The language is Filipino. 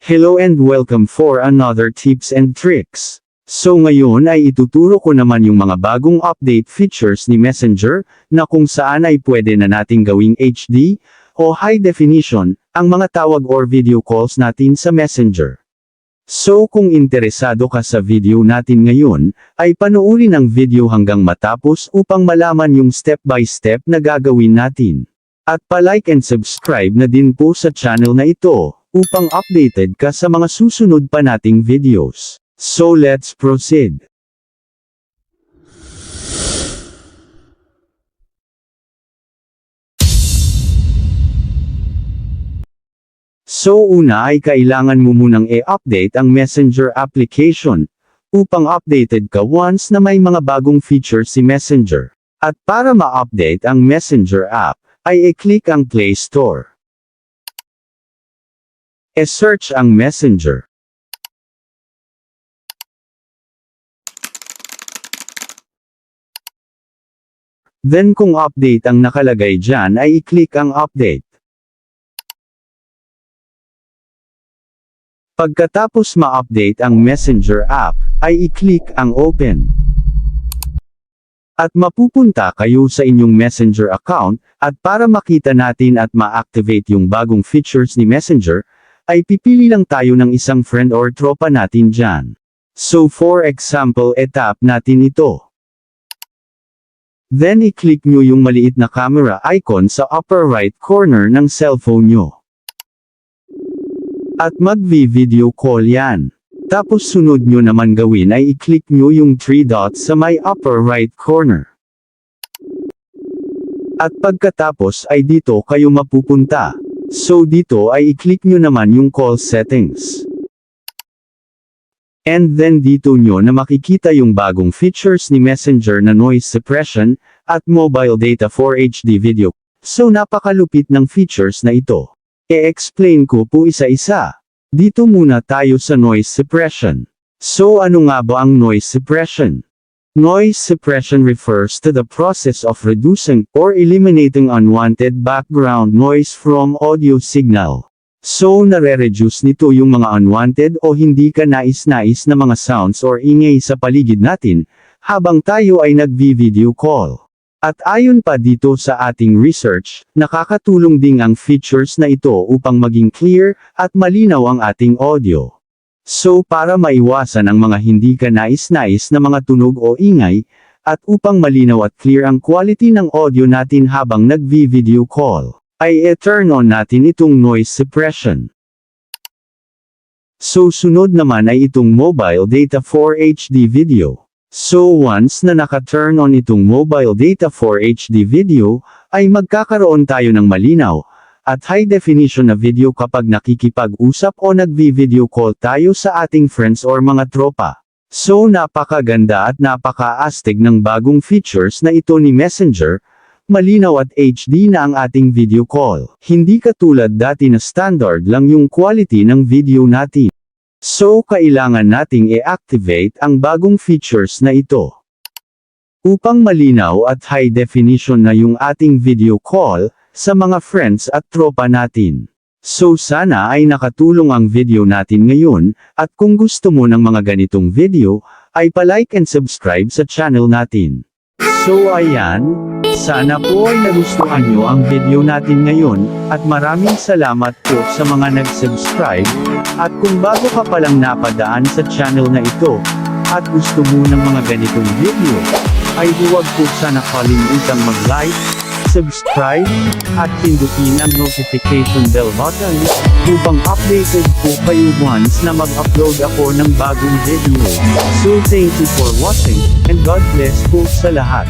Hello and welcome for another tips and tricks. So ngayon ay ituturo ko naman yung mga bagong update features ni Messenger, na kung saan ay pwede na nating gawing HD, o high definition, ang mga tawag or video calls natin sa Messenger. So kung interesado ka sa video natin ngayon, ay panoorin ang video hanggang matapos upang malaman yung step by step na gagawin natin. At pa-like and subscribe na din po sa channel na ito, upang updated ka sa mga susunod pa nating videos. So let's proceed. So una ay kailangan mo munang i-update ang Messenger application, upang updated ka once na may mga bagong features si Messenger. At para ma-update ang Messenger app, ay i-click ang Play Store. E-search ang Messenger. Then kung update ang nakalagay dyan ay i-click ang update. Pagkatapos ma-update ang Messenger app, ay i-click ang open. At mapupunta kayo sa inyong Messenger account, at para makita natin at ma-activate yung bagong features ni Messenger, ay pipili lang tayo ng isang friend or tropa natin dyan. So for example, tap natin ito. Then i-click nyo yung maliit na camera icon sa upper right corner ng cellphone nyo. At mag-video call yan. Tapos sunod nyo naman gawin ay i-click nyo yung 3 dots sa may upper right corner. At pagkatapos ay dito kayo mapupunta. So dito ay i-click nyo naman yung call settings. And then dito nyo na makikita yung bagong features ni Messenger na noise suppression, at mobile data for HD video. So napakalupit ng features na ito. E-explain ko po isa-isa. Dito muna tayo sa noise suppression. So ano nga ba ang noise suppression? Noise suppression refers to the process of reducing or eliminating unwanted background noise from audio signal. So nare-reduce nito yung mga unwanted o hindi ka nais-nais na mga sounds or ingay sa paligid natin, habang tayo ay nagvi-video call. At ayon pa dito sa ating research, nakakatulong ding ang features na ito upang maging clear at malinaw ang ating audio. So para maiwasan ang mga hindi ka nais-nais na mga tunog o ingay, at upang malinaw at clear ang quality ng audio natin habang nagvi-video call, ay i-turn on natin itong noise suppression. So sunod naman ay itong mobile data for HD video. So once na naka-turn on itong mobile data for HD video, ay magkakaroon tayo ng malinaw, at high definition na video kapag nakikipag-usap o nagvi-video call tayo sa ating friends or mga tropa. So napakaganda at napaka-astig ng bagong features na ito ni Messenger, malinaw at HD na ang ating video call. Hindi katulad dati na standard lang yung quality ng video natin. So kailangan nating i-activate ang bagong features na ito. Upang malinaw at high definition na yung ating video call, sa mga friends at tropa natin. So sana ay nakatulong ang video natin ngayon, at kung gusto mo ng mga ganitong video, ay pa-like and subscribe sa channel natin. So ayan, sana po ay nagustuhan nyo ang video natin ngayon, at maraming salamat po sa mga nag-subscribe, at kung bago ka palang napadaan sa channel na ito, at gusto mo ng mga ganitong video, ay huwag po sana kalimutang mag-like, subscribe, at pindutin ang notification bell button, upang updated po kayo once na mag-upload ako ng bagong video. So thank you for watching, and God bless po sa lahat.